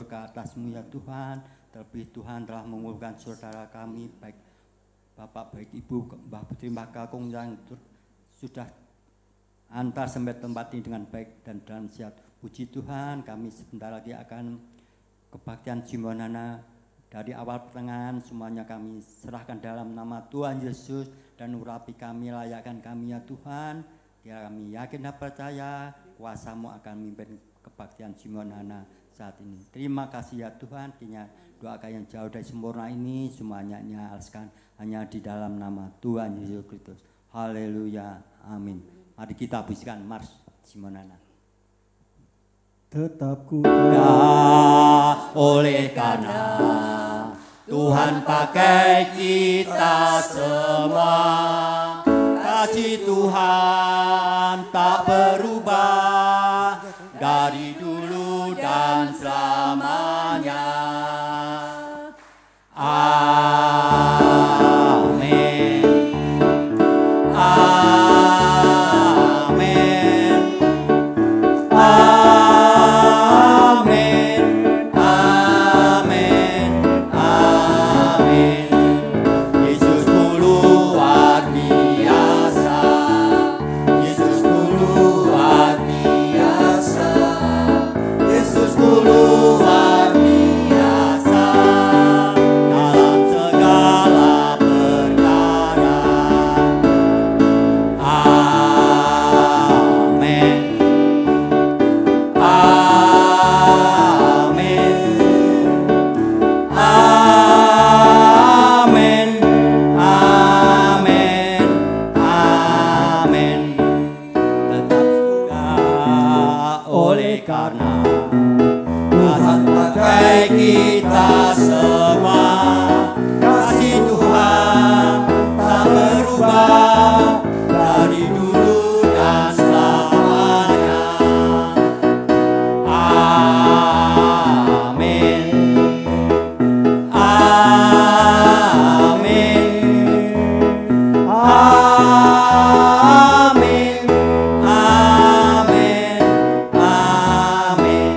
bersyukur ke atas-Mu ya Tuhan. Terlebih Tuhan telah mengumpulkan saudara kami, baik Bapak, baik Ibu, Mbah Putri, Mbah Kakung yang sudah antar sampai tempat ini dengan baik dan dalam sehat. Puji Tuhan, kami sebentar lagi akan kebaktian Jimonana. Dari awal pertengahan semuanya kami serahkan dalam nama Tuhan Yesus, dan urapi kami, layakkan kami ya Tuhan. Ya, kami yakin dan percaya kuasa-Mu akan memimpin kebaktian Jimonana saat ini. Terima kasih ya Tuhan, kiranya doakan yang jauh dari sempurna ini semuanya alaskan hanya di dalam nama Tuhan Yesus Kristus. Haleluya, amin. Mari kita habiskan Mars Jimonana. Tetap ku oleh karena Tuhan pakai kita semua. Kasih Tuhan tak berubah dari dulu dan selamanya. Amin. Amin. Amin. Amin. Amin. Yesusku luar biasa. Yesusku luar biasa. Yesusku luar biasa dalam segala perkara. Amin. Amin. Amin. Amin. Tetap suka oleh karena Tuhan pakai kita semua. Kasih Tuhan tak berubah dari dulu dan selamanya. Amin. Amin. Amin. Amin. Amin.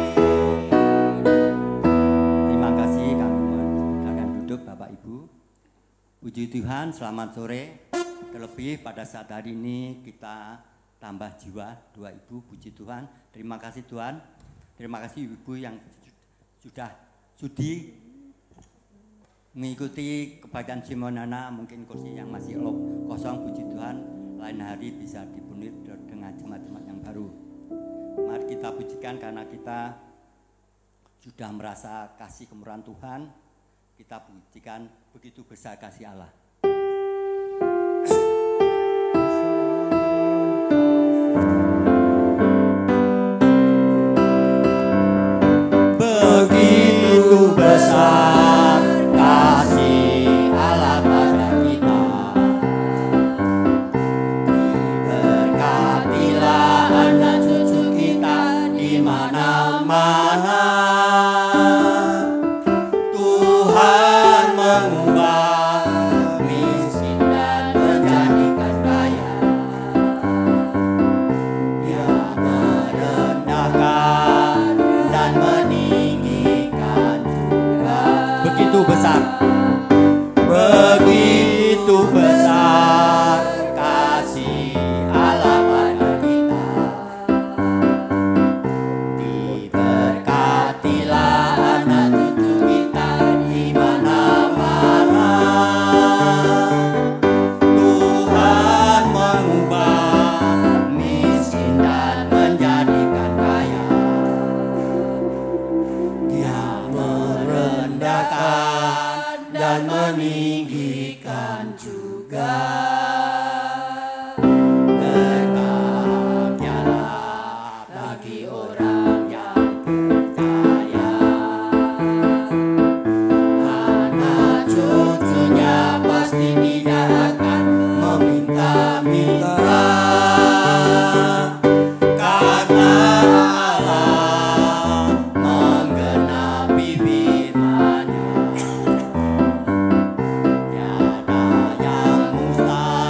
Terima kasih, kami akan duduk Bapak Ibu. Puji Tuhan, selamat sore. Terlebih pada saat hari ini kita tambah jiwa 2 Ibu, puji Tuhan. Terima kasih Tuhan. Terima kasih Ibu yang sudah sudi mengikuti kebaktian Jimonana. Mungkin kursi yang masih kosong, puji Tuhan, lain hari bisa dipenuhi dengan jemaat-jemaat yang baru. Mari kita pujikan karena kita sudah merasa kasih kemurahan Tuhan. Kita pujikan begitu besar kasih Allah. Begitu besar kasih Allah pada kita, diberkatilah anak cucu kita di mana-mana. Tuhan mengubah miskin dan menjadikan kaya. Dia merendahkan dan meninggikan juga. Begitu besar, begitu besar kasih Allah pada kita. Diberkatilah anak cucu kita di mana-mana. Tuhan mengubah miskin dan menjadikan kaya. Dia merendahkan dan meninggikan juga. Berkatnya bagi orang yang percaya. Anak cucunya pasti tidak akan meminta-minta. Karena Allah menggenapi firman-Nya. Tiada yang mustahil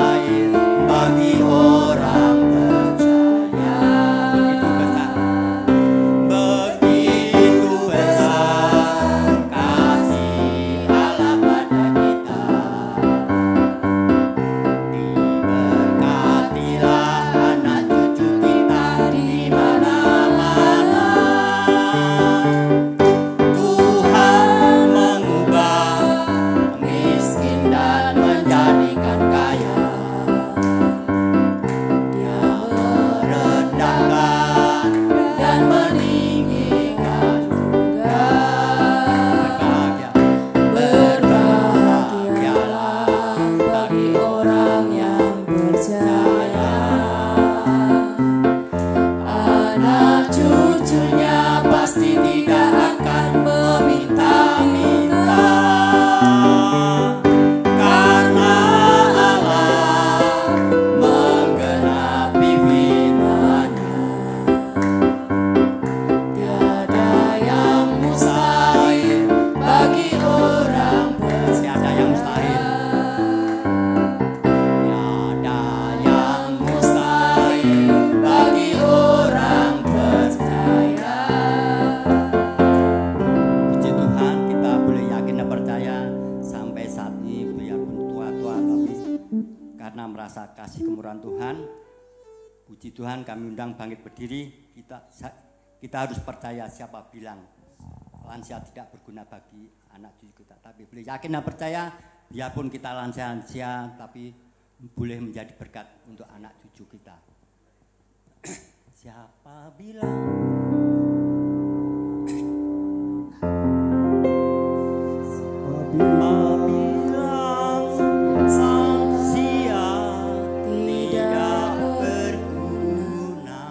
kuasa kasih kemurahan Tuhan. Puji Tuhan, kami undang bangkit berdiri. Kita harus percaya, siapa bilang lansia tidak berguna bagi anak cucu kita. Tapi boleh yakin dan percaya, biarpun kita lansia, tapi boleh menjadi berkat untuk anak cucu kita. Siapa bilang lansia tidak berguna,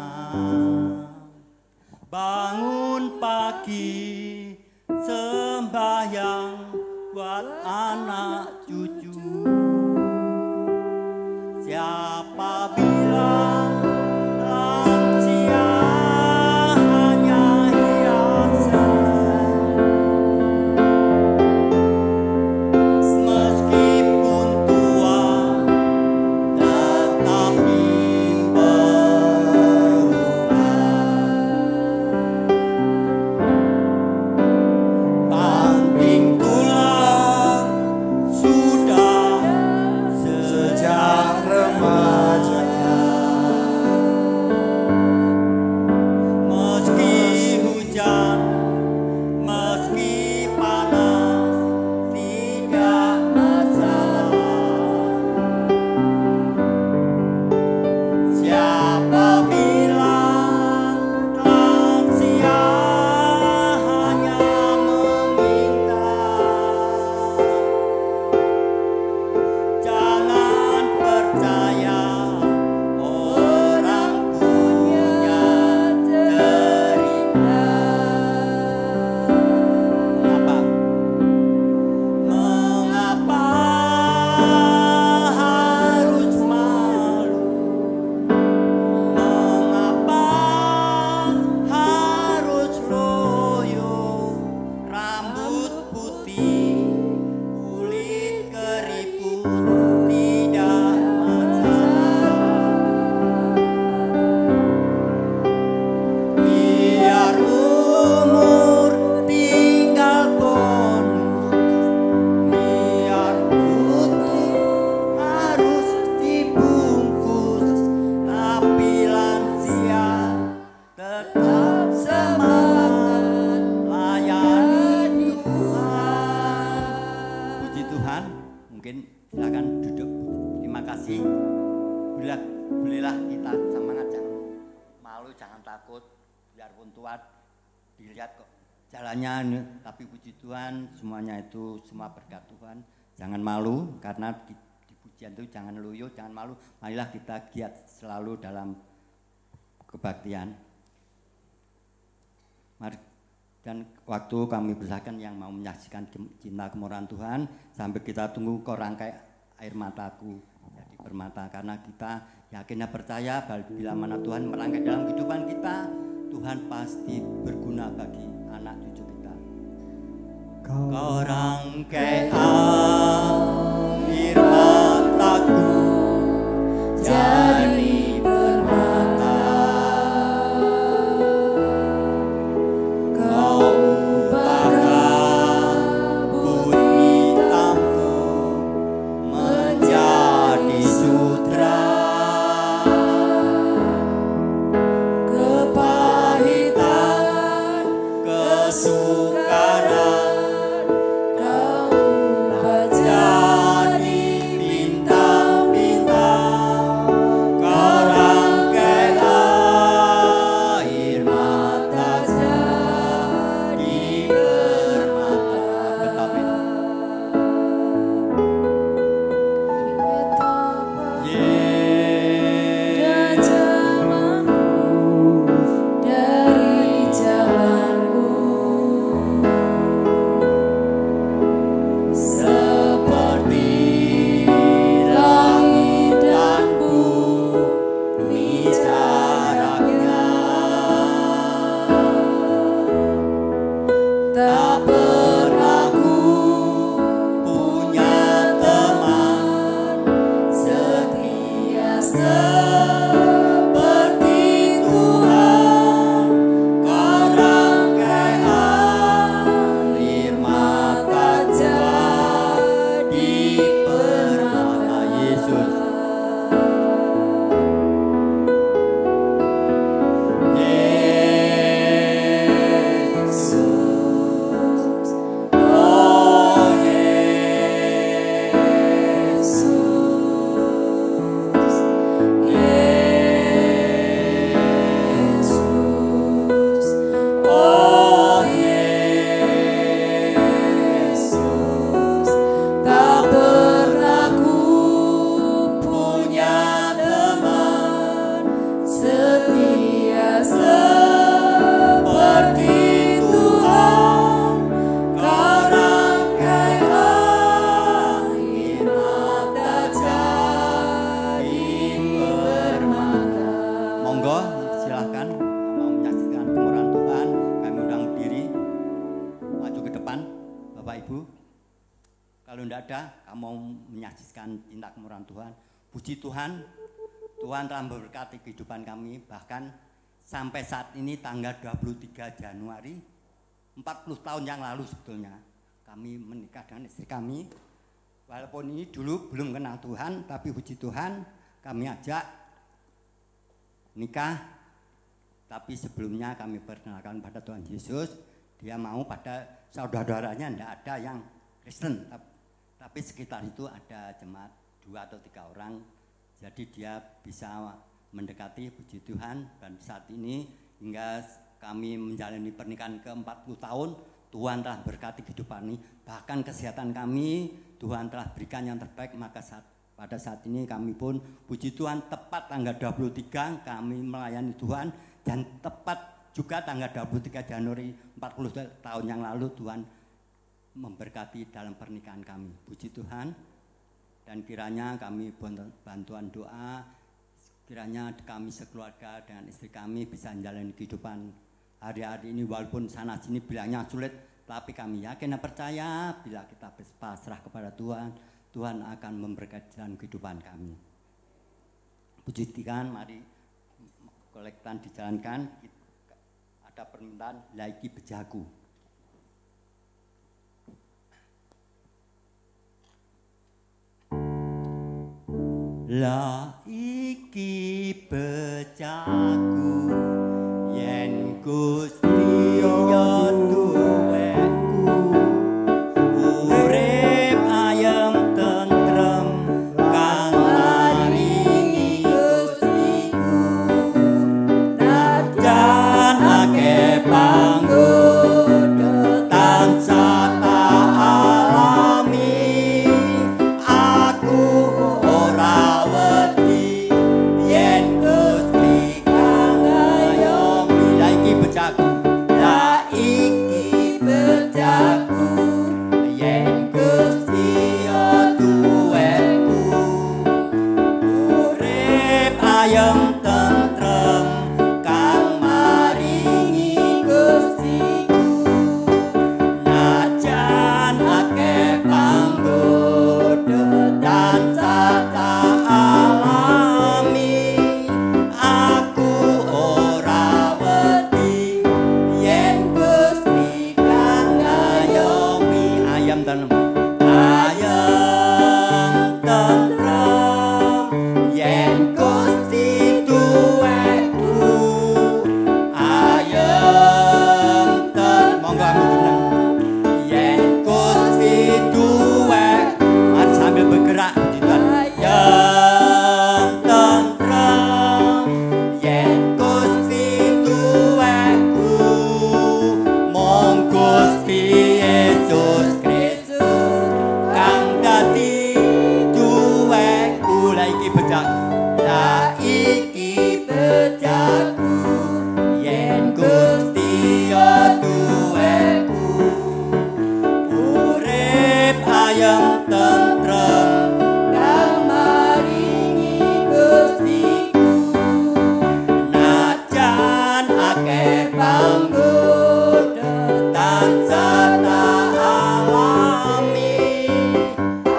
bangun pagi sembahyang buat anak cucu. Siapa bilang lansia hanya hiasan, meskipun tua tetap diperlukan. Banting tulang sudah sejak remaja, meski hujan, meski panas, tidak masalah. Siapa bilang lansia hanya meminta, jangan percaya orang punya cerita. Mengapa harus malu? Mengapa harus loyo? Rambut putih, kulit keriput, tidak masalah. Biar umur tinggal bonus, biar butuh harus dibungkus, tapi lansia tetap semangat layani Tuhan. Puji Tuhan, mungkin silakan duduk. Terima kasih. Bolehlah kita semangat, jangan malu, jangan takut. Biarpun tua dilihat kok jalannya ini, tapi puji Tuhan, semuanya itu semua berkat Tuhan. Jangan malu, karena di pujian itu jangan loyo, jangan malu. Marilah kita giat selalu dalam kebaktian. Mari, dan waktu kami persilakan yang mau menyaksikan cinta kemurahan Tuhan, sambil kita tunggu kok rangkai air mataku jadi permata, karena kita yakin dan percaya bila mana Tuhan merangkai dalam kehidupan kita, Tuhan pasti berguna bagi anak cucu kita. Kau rangkai air mataku jadi permata, kau ubahkan kabut hitamku menjadi sutra, kepahitan, kesukaran kau ubah jadi bintang-bintang. Kau rangkai air mata jadi permata. Betapa Dan zamanku dari jalanmu Bu? Kalau tidak ada, kamu mau menyaksikan cinta kemurahan Tuhan. Puji Tuhan, Tuhan telah memberkati kehidupan kami. Bahkan sampai saat ini tanggal 23 Januari, 40 tahun yang lalu sebetulnya, kami menikah dengan istri kami. Walaupun ini dulu belum kenal Tuhan, tapi puji Tuhan kami ajak nikah. Tapi sebelumnya kami perkenalkan pada Tuhan Yesus. Dia mau pada saudara-saudaranya tidak ada yang Kristen. Tapi sekitar itu ada jemaat 2 atau 3 orang. Jadi dia bisa mendekati, puji Tuhan. Dan saat ini hingga kami menjalani pernikahan ke-40 tahun, Tuhan telah berkati kehidupan ini. Bahkan kesehatan kami, Tuhan telah berikan yang terbaik. Maka pada saat ini kami pun, puji Tuhan, tepat tanggal 23 kami melayani Tuhan. Dan tepat juga tanggal 23 Januari 40 tahun yang lalu Tuhan memberkati dalam pernikahan kami. Puji Tuhan. Dan kiranya kami bantuan doa, kiranya kami sekeluarga dengan istri kami bisa menjalani kehidupan hari-hari ini walaupun sana sini bilangnya sulit, tapi kami yakin dan percaya bila kita berpasrah kepada Tuhan, Tuhan akan memberkati dalam kehidupan kami. Puji Tuhan, mari kolektan dijalankan. Ada permintaan Laiki Bejaku. Laiki bejaku yen Gusti ya duweku, urip ayem tentrem kang maringi Gustiku, najan akeh panggoda tansah tak alami, aku ora wedi yen Gusti kang ngayomi. Laiki bejaku, laiki bejaku yen Gusti ya duweku, urip ayem tentrem kang maringi Gustiku, najan akeh panggoda tansah tak alami, aku ora wedi yen Gusti kang ngayomi. Ayam tentrem yen Gusti duweku, ayem tentrem, monggo ambil tenang, yen Gusti duweku. Mari sambil bergerak kita. Ayem tentrem yen Gusti duweku, mong Gusti Yesus Kristus kang dadi duweku. Laiki bejaku, laiki bejaku yen Gusti ya duweku, urip ayem tentrem kang maringi Gustiku, najan akeh panggoda tansah tak alami,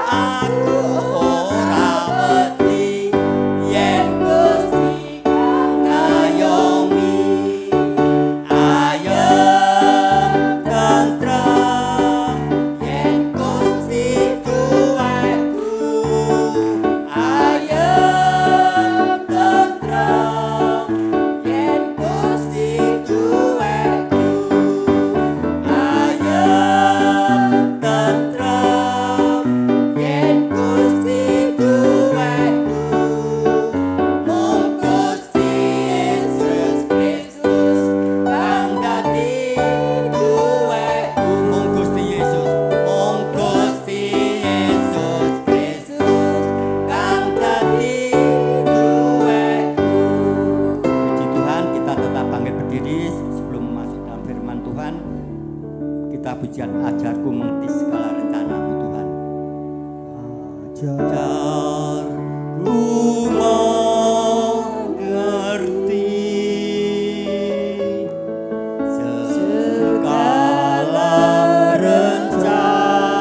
aku ora wedi yen Gusti kang ngayomi. Ayem tentrem yen Gusti duweku, ayem tentrem yen Gusti duweku, ayem tentrem yen Gusti duweku, mong Gusti Yesus Kristus kang dadi duweku. Mong Gusti Yesus, mong Gusti Yesus Kristus kang dadi duweku. Puji Tuhan, kita tetap bangkit berdiri sebelum masuk dalam firman Tuhan. Kita pujian ajarku mengerti segala rencanamu Tuhan. Ajarku mengerti segala rencana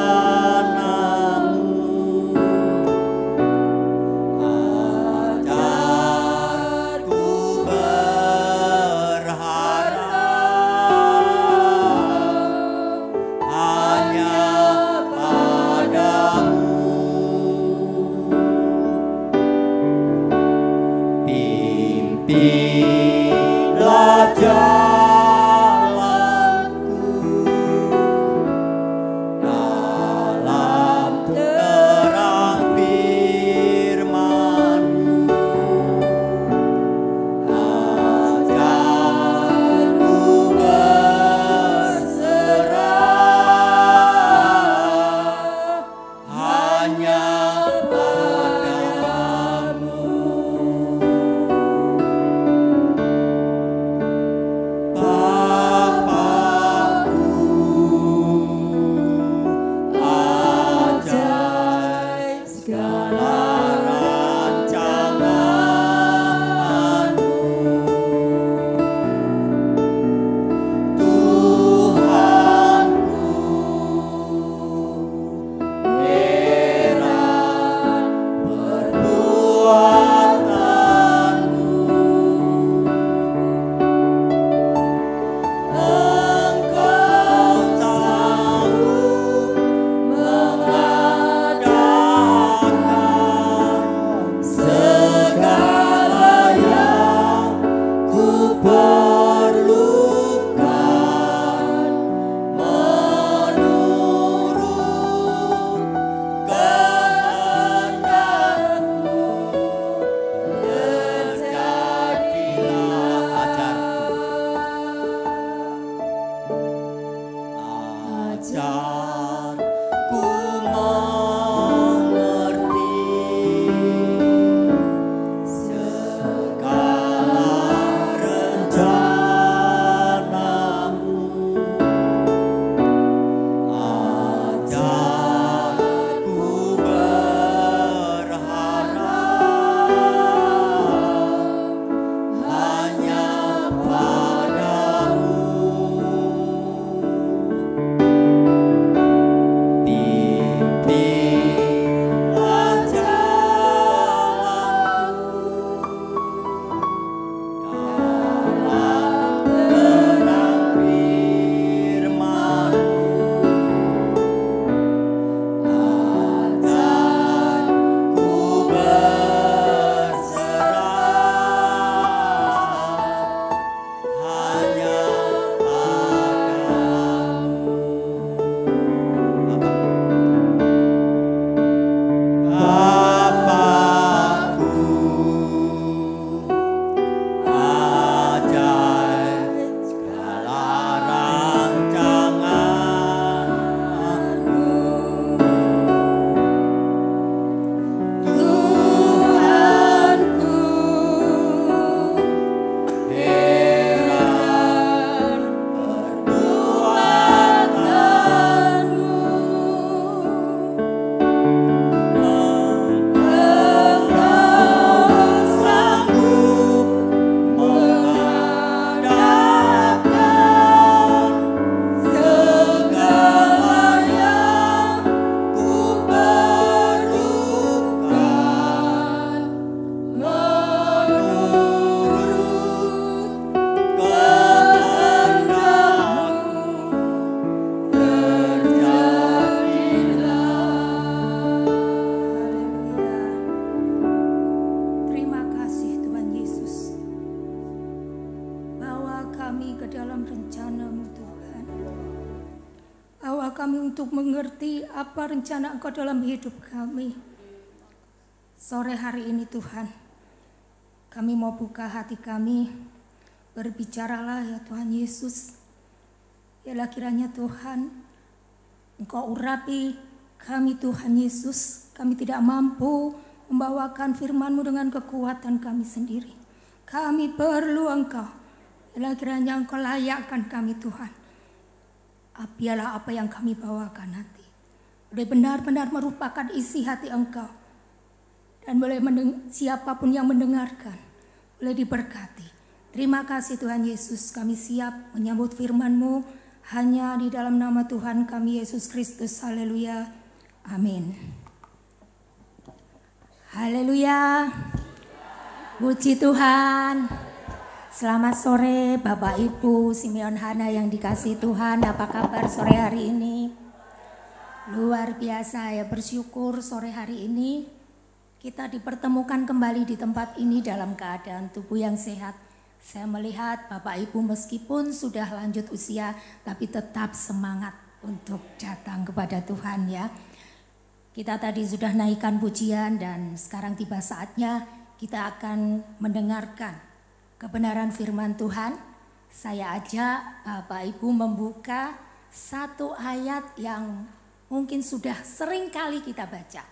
besar ku mengerti segala rencanamu, agar ku berharap hanya padamu. Pimpinlah jalanku dalam terang firman-Mu, agar ku berserah hanya padamu. Bapakku, ajar segala rancangan-Mu, Tuhanku, heran perbuatan-Mu. Engkau sanggup mengadakan segala yang ku perlukan menurut kehendak-Mu, terjadilah. Terima kasih Tuhan Yesus. Bawa kami ke dalam rencana-Mu Tuhan. Bawa kami untuk mengerti apa rencana Engkau dalam hidup kami. Sore hari ini Tuhan, kami mau buka hati kami. Berbicaralah ya Tuhan Yesus. Yalah kiranya Tuhan, Engkau urapi kami Tuhan Yesus. Kami tidak mampu membawakan firman-Mu dengan kekuatan kami sendiri. Kami perlu Engkau. Yalah kiranya Engkau layakkan kami Tuhan. Biarlah apa yang kami bawakan nanti boleh benar-benar merupakan isi hati Engkau. Dan boleh siapapun yang mendengarkan boleh diberkati. Terima kasih Tuhan Yesus, kami siap menyambut firman-Mu hanya di dalam nama Tuhan kami Yesus Kristus. Haleluya. Amin. Haleluya. Puji Tuhan. Selamat sore Bapak Ibu Simeon Hana yang dikasihi Tuhan. Apa kabar sore hari ini? Luar biasa ya, bersyukur sore hari ini kita dipertemukan kembali di tempat ini dalam keadaan tubuh yang sehat. Saya melihat Bapak Ibu meskipun sudah lanjut usia tapi tetap semangat untuk datang kepada Tuhan ya. Kita tadi sudah naikkan pujian dan sekarang tiba saatnya kita akan mendengarkan kebenaran firman Tuhan. Saya ajak Bapak Ibu membuka satu ayat yang mungkin sudah sering kali kita baca.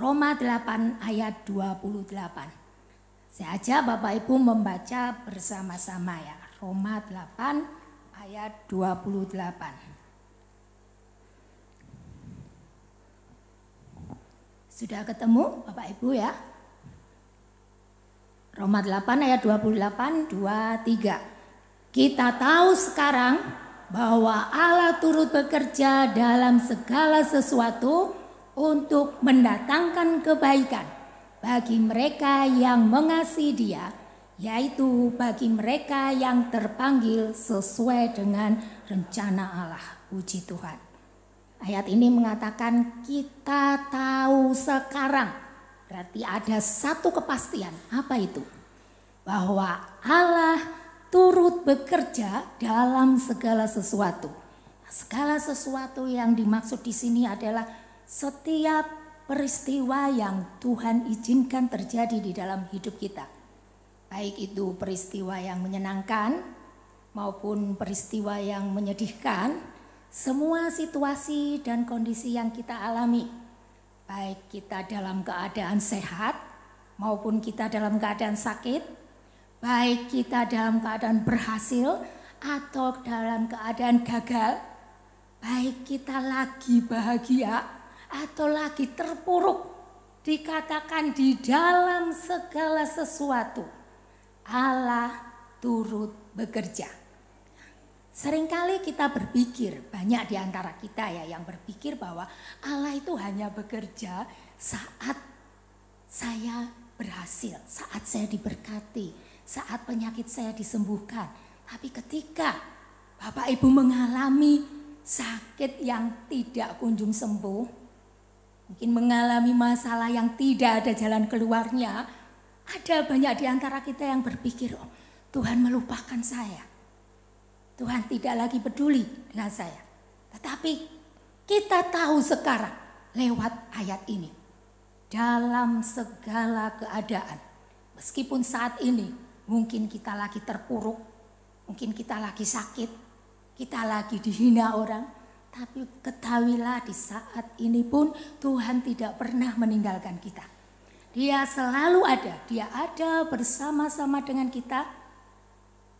Roma 8 ayat 28. Saya ajak Bapak Ibu membaca bersama-sama ya. Roma 8 ayat 28. Sudah ketemu Bapak Ibu ya? Roma 8 ayat 28, 23. Kita tahu sekarang bahwa Allah turut bekerja dalam segala sesuatu untuk mendatangkan kebaikan bagi mereka yang mengasihi Dia, yaitu bagi mereka yang terpanggil sesuai dengan rencana Allah. Puji Tuhan. Ayat ini mengatakan kita tahu sekarang. Berarti ada satu kepastian. Apa itu? Bahwa Allah turut bekerja dalam segala sesuatu. Segala sesuatu yang dimaksud di sini adalah setiap peristiwa yang Tuhan izinkan terjadi di dalam hidup kita. Baik itu peristiwa yang menyenangkan maupun peristiwa yang menyedihkan, semua situasi dan kondisi yang kita alami, baik kita dalam keadaan sehat maupun kita dalam keadaan sakit, baik kita dalam keadaan berhasil atau dalam keadaan gagal, baik kita lagi bahagia atau lagi terpuruk, dikatakan di dalam segala sesuatu Allah turut bekerja. Seringkali kita berpikir, banyak di antara kita ya yang berpikir bahwa Allah itu hanya bekerja saat saya berhasil, saat saya diberkati, saat penyakit saya disembuhkan. Tapi ketika Bapak Ibu mengalami sakit yang tidak kunjung sembuh, mungkin mengalami masalah yang tidak ada jalan keluarnya, ada banyak di antara kita yang berpikir, oh, Tuhan melupakan saya. Tuhan tidak lagi peduli dengan saya. Tetapi kita tahu sekarang lewat ayat ini, dalam segala keadaan, meskipun saat ini mungkin kita lagi terpuruk, mungkin kita lagi sakit, kita lagi dihina orang, tapi ketahuilah di saat ini pun Tuhan tidak pernah meninggalkan kita. Dia selalu ada, dia ada bersama-sama dengan kita.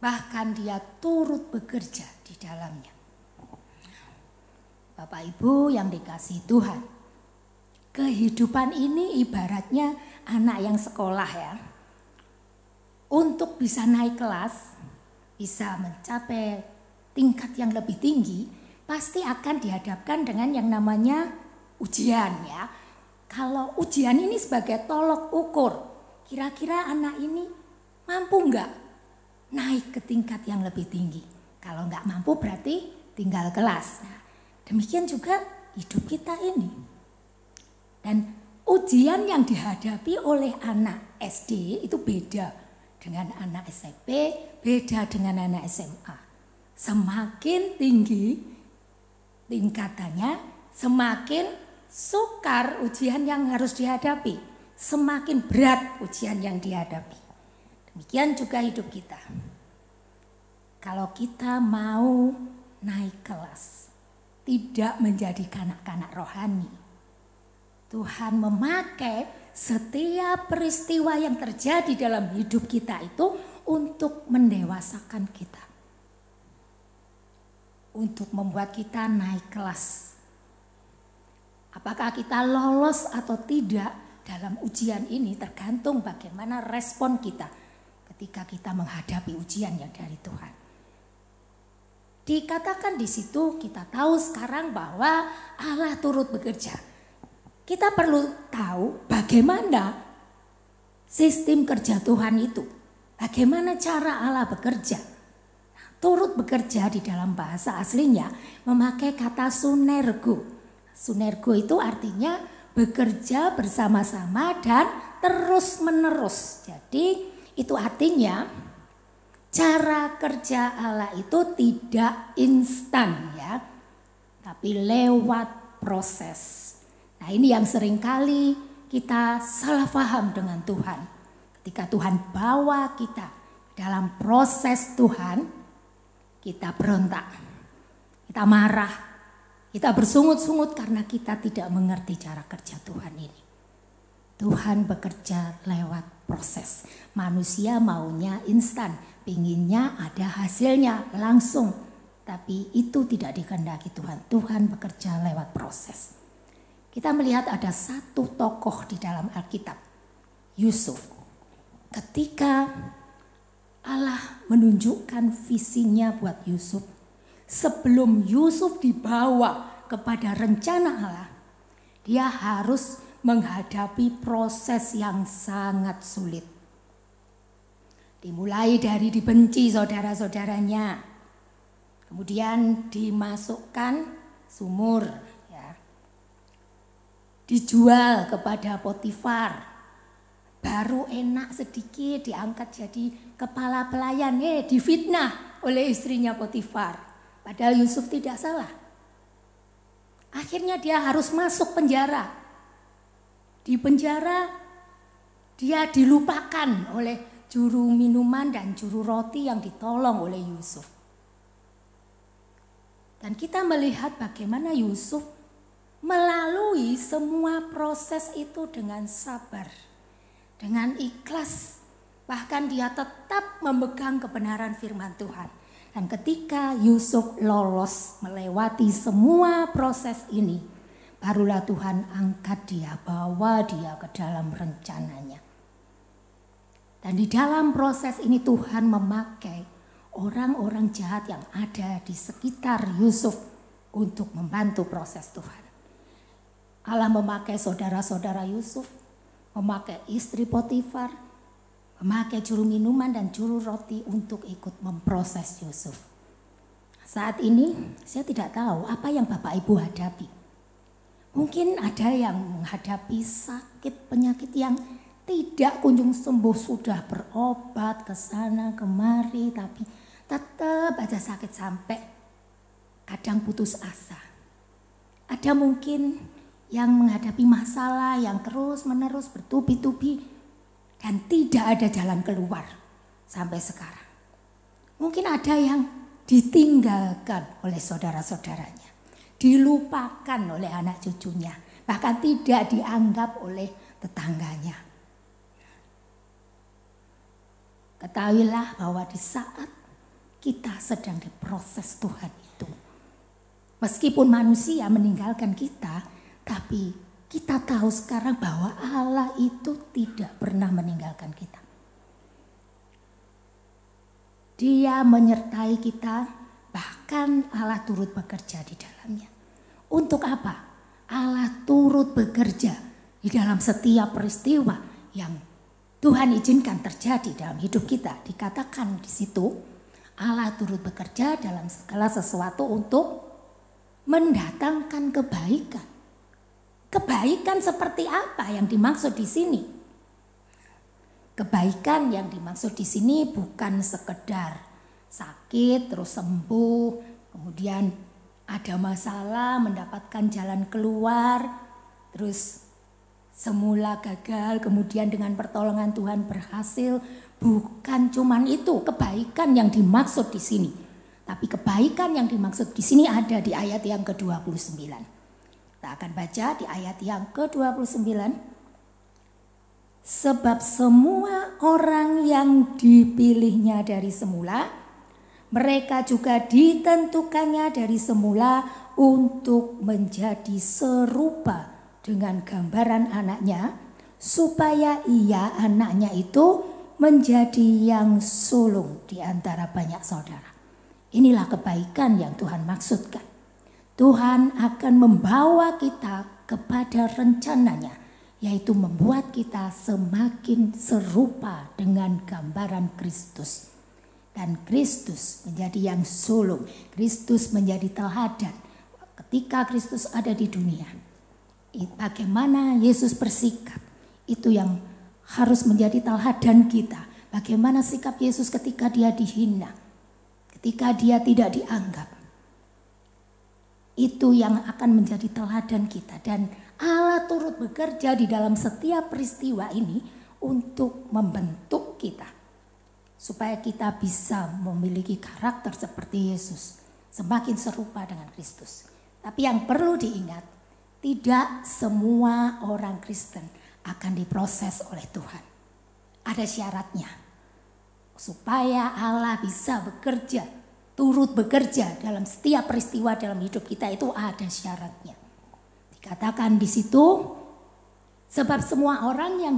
Bahkan dia turut bekerja di dalamnya. Bapak Ibu yang dikasihi Tuhan, kehidupan ini ibaratnya anak yang sekolah ya. Untuk bisa naik kelas, bisa mencapai tingkat yang lebih tinggi, pasti akan dihadapkan dengan yang namanya ujian ya. Kalau ujian ini sebagai tolok ukur, kira-kira anak ini mampu enggak naik ke tingkat yang lebih tinggi. Kalau enggak mampu berarti tinggal kelas. Nah, demikian juga hidup kita ini. Dan ujian yang dihadapi oleh anak SD itu beda dengan anak SMP, beda dengan anak SMA. Semakin tinggi tingkatannya, semakin sukar ujian yang harus dihadapi, semakin berat ujian yang dihadapi. Demikian juga hidup kita. Kalau kita mau naik kelas, tidak menjadi kanak-kanak rohani, Tuhan memakai setiap peristiwa yang terjadi dalam hidup kita itu untuk mendewasakan kita. Untuk membuat kita naik kelas. Apakah kita lolos atau tidak dalam ujian ini tergantung bagaimana respon kita ketika kita menghadapi ujian yang dari Tuhan. Dikatakan di situ kita tahu sekarang bahwa Allah turut bekerja. Kita perlu tahu bagaimana sistem kerja Tuhan itu. Bagaimana cara Allah bekerja. Turut bekerja di dalam bahasa aslinya memakai kata sunergo. Sunergo itu artinya bekerja bersama-sama dan terus menerus. Jadi itu artinya cara kerja Allah itu tidak instan ya, tapi lewat proses. Nah ini yang seringkali kita salah paham dengan Tuhan. Ketika Tuhan bawa kita dalam proses Tuhan, kita berontak, kita marah, kita bersungut-sungut karena kita tidak mengerti cara kerja Tuhan ini. Tuhan bekerja lewat proses. Manusia maunya instan, pinginnya ada hasilnya langsung. Tapi itu tidak dikehendaki Tuhan. Tuhan bekerja lewat proses. Kita melihat ada satu tokoh di dalam Alkitab, Yusuf. Ketika Allah menunjukkan visinya buat Yusuf, sebelum Yusuf dibawa kepada rencana Allah, dia harus menghadapi proses yang sangat sulit. Dimulai dari dibenci saudara-saudaranya, kemudian dimasukkan sumur, ya. Dijual kepada Potifar, baru enak sedikit diangkat jadi kepala pelayan, difitnah oleh istrinya Potifar. Padahal Yusuf tidak salah. Akhirnya dia harus masuk penjara. Di penjara dia dilupakan oleh juru minuman dan juru roti yang ditolong oleh Yusuf. Dan kita melihat bagaimana Yusuf melalui semua proses itu dengan sabar, dengan ikhlas. Bahkan dia tetap memegang kebenaran firman Tuhan. Dan ketika Yusuf lolos melewati semua proses ini, barulah Tuhan angkat dia, bawa dia ke dalam rencananya. Dan di dalam proses ini Tuhan memakai orang-orang jahat yang ada di sekitar Yusuf untuk membantu proses Tuhan. Allah memakai saudara-saudara Yusuf, memakai istri Potifar, memakai juru minuman dan juru roti untuk ikut memproses Yusuf. Saat ini saya tidak tahu apa yang Bapak Ibu hadapi. Mungkin ada yang menghadapi sakit, penyakit yang tidak kunjung sembuh, sudah berobat ke sana kemari tapi tetap aja sakit sampai kadang putus asa. Ada mungkin yang menghadapi masalah yang terus-menerus bertubi-tubi dan tidak ada jalan keluar sampai sekarang. Mungkin ada yang ditinggalkan oleh saudara-saudaranya, dilupakan oleh anak cucunya, bahkan tidak dianggap oleh tetangganya. Ketahuilah bahwa di saat kita sedang diproses Tuhan itu, meskipun manusia meninggalkan kita, tapi kita tahu sekarang bahwa Allah itu tidak pernah meninggalkan kita. Dia menyertai kita, bahkan Allah turut bekerja di dalamnya. Untuk apa? Allah turut bekerja di dalam setiap peristiwa yang Tuhan izinkan terjadi dalam hidup kita. Dikatakan di situ, Allah turut bekerja dalam segala sesuatu untuk mendatangkan kebaikan. Kebaikan seperti apa yang dimaksud di sini? Kebaikan yang dimaksud di sini bukan sekedar sakit terus sembuh, kemudian ada masalah mendapatkan jalan keluar, terus semula gagal kemudian dengan pertolongan Tuhan berhasil. Bukan cuman itu kebaikan yang dimaksud di sini. Tapi kebaikan yang dimaksud di sini ada di ayat yang ke-29. Kita akan baca di ayat yang ke-29. Sebab semua orang yang dipilihnya dari semula, mereka juga ditentukannya dari semula untuk menjadi serupa dengan gambaran anaknya, supaya ia anaknya itu menjadi yang sulung di antara banyak saudara. Inilah kebaikan yang Tuhan maksudkan. Tuhan akan membawa kita kepada rencananya, yaitu membuat kita semakin serupa dengan gambaran Kristus. Dan Kristus menjadi yang sulung, Kristus menjadi teladan. Ketika Kristus ada di dunia, bagaimana Yesus bersikap, itu yang harus menjadi teladan kita. Bagaimana sikap Yesus ketika dia dihina, ketika dia tidak dianggap. Itu yang akan menjadi teladan kita. Dan Allah turut bekerja di dalam setiap peristiwa ini untuk membentuk kita. Supaya kita bisa memiliki karakter seperti Yesus. Semakin serupa dengan Kristus. Tapi yang perlu diingat, tidak semua orang Kristen akan diproses oleh Tuhan. Ada syaratnya. Supaya Allah bisa bekerja, turut bekerja dalam setiap peristiwa dalam hidup kita, itu ada syaratnya. Dikatakan di situ, sebab semua orang yang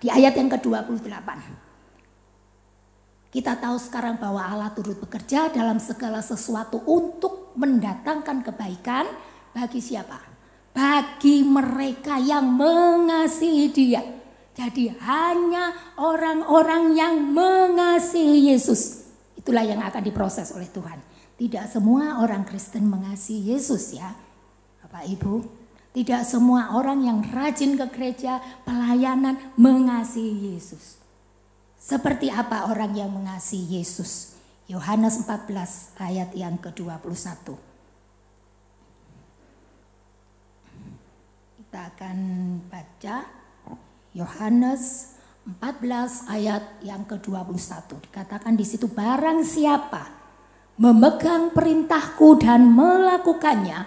di ayat yang ke-28. Kita tahu sekarang bahwa Allah turut bekerja dalam segala sesuatu untuk mendatangkan kebaikan bagi siapa? Bagi mereka yang mengasihi Dia. Jadi hanya orang-orang yang mengasihi Yesus, itulah yang akan diproses oleh Tuhan. Tidak semua orang Kristen mengasihi Yesus ya, Bapak Ibu. Tidak semua orang yang rajin ke gereja, pelayanan mengasihi Yesus. Seperti apa orang yang mengasihi Yesus? Yohanes 14 ayat yang ke-21. Kita akan baca Yohanes 14 ayat yang ke-21. Dikatakan di situ, barang siapa memegang perintahku dan melakukannya,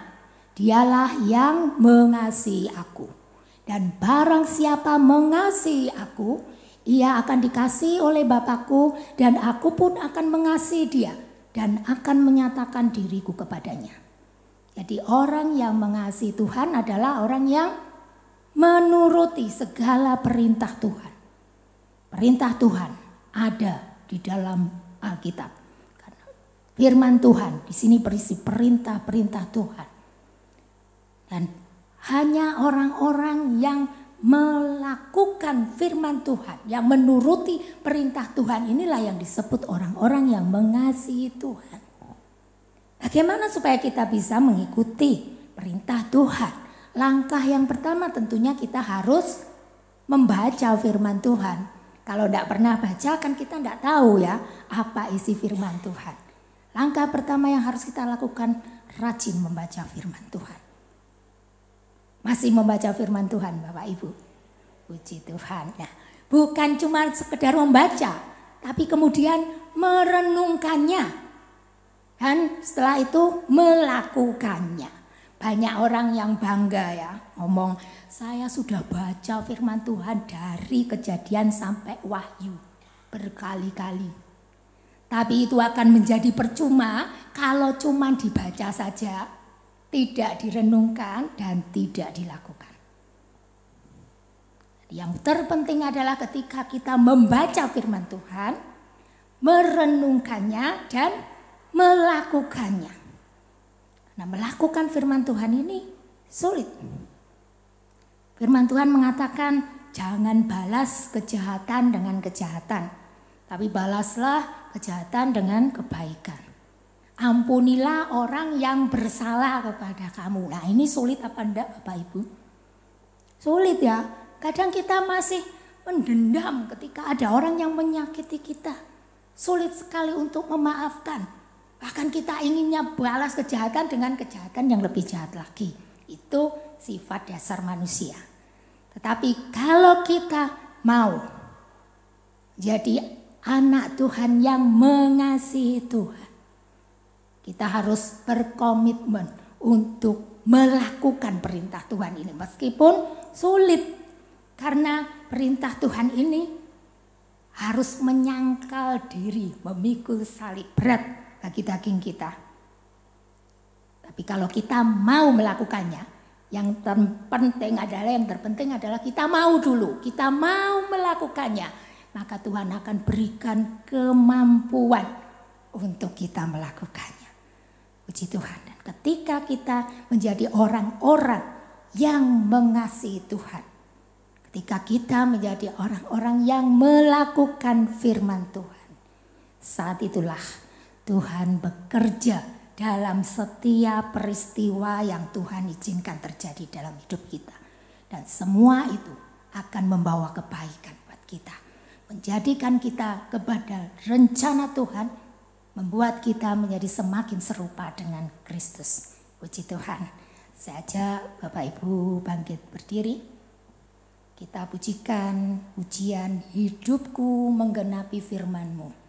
dialah yang mengasihi aku. Dan barang siapa mengasihi aku, ia akan dikasihi oleh Bapakku, dan aku pun akan mengasihi dia dan akan menyatakan diriku kepadanya. Jadi orang yang mengasihi Tuhan adalah orang yang menuruti segala perintah Tuhan. Perintah Tuhan ada di dalam Alkitab. Karena firman Tuhan di sini berisi perintah-perintah Tuhan. Dan hanya orang-orang yang melakukan firman Tuhan, yang menuruti perintah Tuhan, inilah yang disebut orang-orang yang mengasihi Tuhan. Bagaimana supaya kita bisa mengikuti perintah Tuhan? Langkah yang pertama tentunya kita harus membaca firman Tuhan. Kalau tidak pernah baca kan kita tidak tahu ya apa isi firman Tuhan. Langkah pertama yang harus kita lakukan, rajin membaca firman Tuhan. Masih membaca firman Tuhan Bapak Ibu? Puji Tuhan. Nah, bukan cuma sekedar membaca, tapi kemudian merenungkannya. Dan setelah itu melakukannya. Banyak orang yang bangga ya, ngomong saya sudah baca firman Tuhan dari Kejadian sampai Wahyu berkali-kali. Tapi itu akan menjadi percuma kalau cuma dibaca saja, tidak direnungkan dan tidak dilakukan. Yang terpenting adalah ketika kita membaca firman Tuhan, merenungkannya dan melakukannya. Nah, melakukan firman Tuhan ini sulit. Firman Tuhan mengatakan jangan balas kejahatan dengan kejahatan, tapi balaslah kejahatan dengan kebaikan. Ampunilah orang yang bersalah kepada kamu. Nah, ini sulit apa enggak Bapak Ibu? Sulit ya. Kadang kita masih mendendam ketika ada orang yang menyakiti kita. Sulit sekali untuk memaafkan. Bahkan kita inginnya balas kejahatan dengan kejahatan yang lebih jahat lagi. Itu sifat dasar manusia. Tetapi kalau kita mau jadi anak Tuhan yang mengasihi Tuhan, kita harus berkomitmen untuk melakukan perintah Tuhan ini. Meskipun sulit, karena perintah Tuhan ini harus menyangkal diri, memikul salib, berat bagi daging kita. Tapi kalau kita mau melakukannya, yang terpenting adalah kita mau dulu, kita mau melakukannya, maka Tuhan akan berikan kemampuan untuk kita melakukannya. Puji Tuhan. Dan ketika kita menjadi orang-orang yang mengasihi Tuhan, ketika kita menjadi orang-orang yang melakukan firman Tuhan, saat itulah Tuhan bekerja dalam setiap peristiwa yang Tuhan izinkan terjadi dalam hidup kita. Dan semua itu akan membawa kebaikan buat kita. Menjadikan kita kepada rencana Tuhan, membuat kita menjadi semakin serupa dengan Kristus. Puji Tuhan. Saya ajak Bapak Ibu bangkit berdiri. Kita pujikan pujian hidupku menggenapi firman-Mu.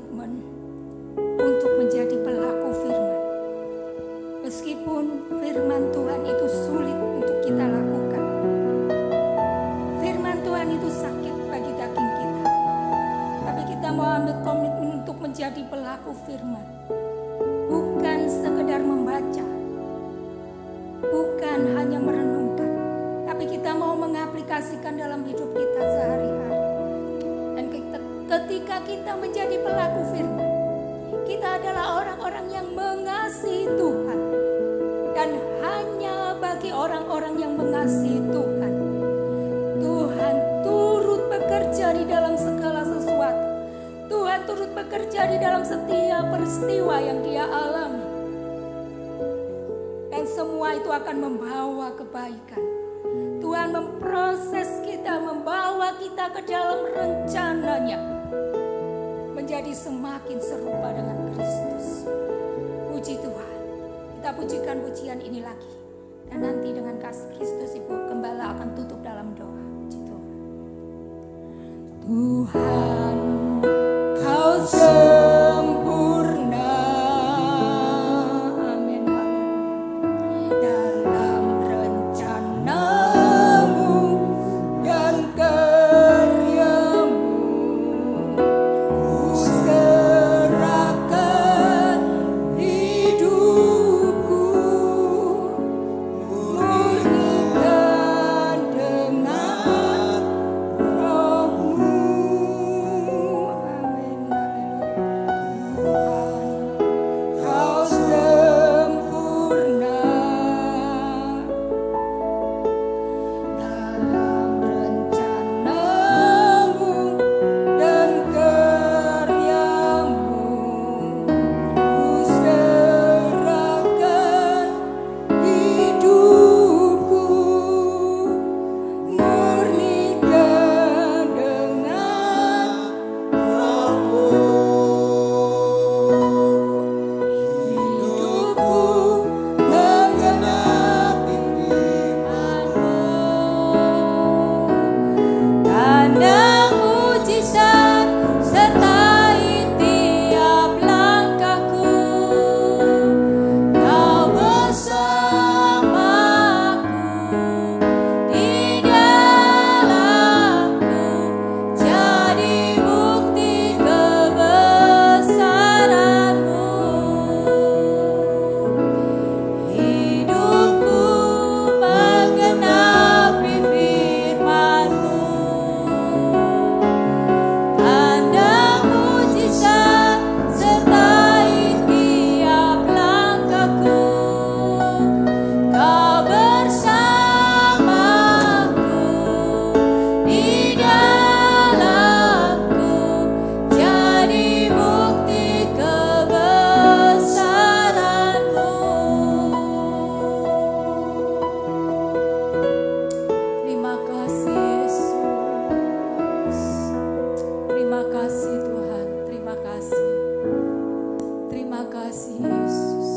komitmen untuk menjadi pelaku firman. Meskipun firman Tuhan itu sulit untuk kita lakukan. Firman Tuhan itu sakit bagi daging kita. Tapi kita mau ambil komitmen untuk menjadi pelaku firman. Bukan sekedar membaca. Bukan hanya merenungkan. Tapi kita mau mengaplikasikan dalam hidup kita sehari-hari. Dan ketika kita menjadi pelaku firman, kita adalah orang-orang yang mengasihi Tuhan. Dan hanya bagi orang-orang yang mengasihi Tuhan, Tuhan turut bekerja di dalam segala sesuatu. Tuhan turut bekerja di dalam setiap peristiwa yang dia alami. Dan semua itu akan membawa kebaikan. Tuhan memproses kita, membawa kita ke dalam rencananya. Menjadi semakin serupa dengan Kristus. Puji Tuhan. Kita pujikan pujian ini lagi. Dan nanti dengan kasih Kristus Ibu Gembala akan tutup dalam doa. Puji Tuhan. Tuhan, Kau sempurna. Amin. Dalam rencana-Mu dan karya-Mu, Ku serahkan hidupku, murnikan dengan Roh-Mu. Amin. Tuhan, Kau sempurna. Dalam rencana-Mu dan karya-Mu, Ku serahkan hidupku, murnikan dengan Roh-Mu. Hidupku menggenapi firman-Mu. Tanda mujizat sertai tiap langkahku. Kau bersamaku di dalamku, jadi bukti kebesaran-Mu. Hidupku menggenapi firman-Mu. Tanda mujizat sertai tiap langkahku. Kau bersamaku di dalamku, jadi bukti kebesaran-Mu. Terima kasih Yesus. Terima kasih Tuhan. Terima kasih. Terima kasih Yesus.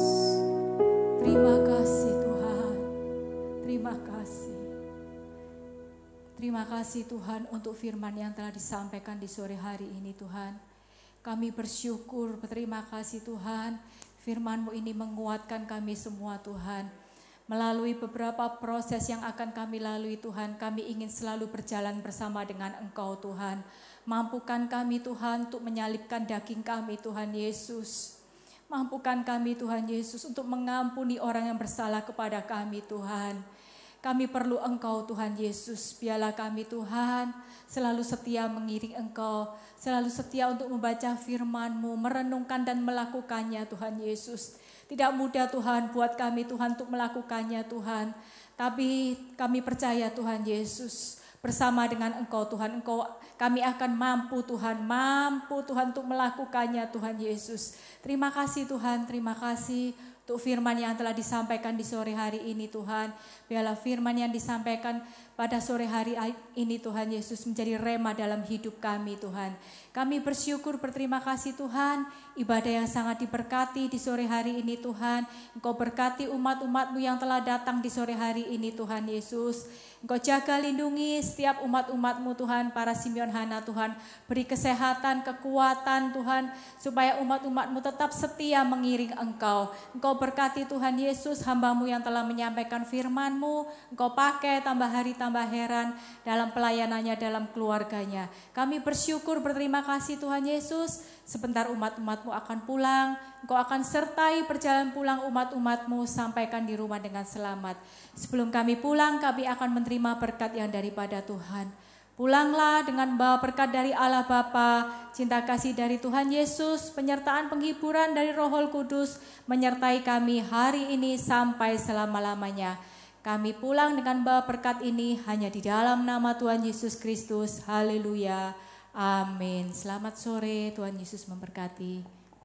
Terima kasih Tuhan. Terima kasih. Terima kasih Tuhan untuk firman yang telah disampaikan di sore hari ini Tuhan. Kami bersyukur, berterima kasih Tuhan. Firman-Mu ini menguatkan kami semua Tuhan. Melalui beberapa proses yang akan kami lalui Tuhan, kami ingin selalu berjalan bersama dengan Engkau Tuhan. Mampukan kami Tuhan untuk menyalibkan daging kami Tuhan Yesus. Mampukan kami Tuhan Yesus untuk mengampuni orang yang bersalah kepada kami Tuhan. Kami perlu Engkau Tuhan Yesus. Biarlah kami Tuhan selalu setia mengiring Engkau. Selalu setia untuk membaca firman-Mu, merenungkan dan melakukannya Tuhan Yesus. Tidak mudah Tuhan buat kami Tuhan untuk melakukannya Tuhan. Tapi kami percaya Tuhan Yesus bersama dengan Engkau Tuhan. Kami akan mampu Tuhan untuk melakukannya Tuhan Yesus. Terima kasih Tuhan, terima kasih untuk firman yang telah disampaikan di sore hari ini Tuhan. Biarlah firman yang disampaikan pada sore hari ini Tuhan Yesus menjadi rema dalam hidup kami Tuhan. Kami bersyukur berterima kasih Tuhan, ibadah yang sangat diberkati di sore hari ini Tuhan. Engkau berkati umat-umat-Mu yang telah datang di sore hari ini Tuhan Yesus. Engkau jaga lindungi setiap umat-umat-Mu Tuhan, para Simeon Hana Tuhan. Beri kesehatan, kekuatan Tuhan, supaya umat-umat-Mu tetap setia mengiring Engkau. Engkau berkati Tuhan Yesus, hamba-Mu yang telah menyampaikan firman-Mu. Engkau pakai tambah hari tambah heran dalam pelayanannya, dalam keluarganya. Kami bersyukur berterima kasih Tuhan Yesus. Sebentar umat-umat-Mu akan pulang. Engkau akan sertai perjalanan pulang umat-umat-Mu, sampaikan di rumah dengan selamat. Sebelum kami pulang, kami akan menerima berkat yang daripada Tuhan. Pulanglah dengan bawa berkat dari Allah Bapa, cinta kasih dari Tuhan Yesus, penyertaan penghiburan dari Roh Kudus, menyertai kami hari ini sampai selama-lamanya. Kami pulang dengan bawa berkat ini hanya di dalam nama Tuhan Yesus Kristus. Haleluya. Amin. Selamat sore, Tuhan Yesus memberkati.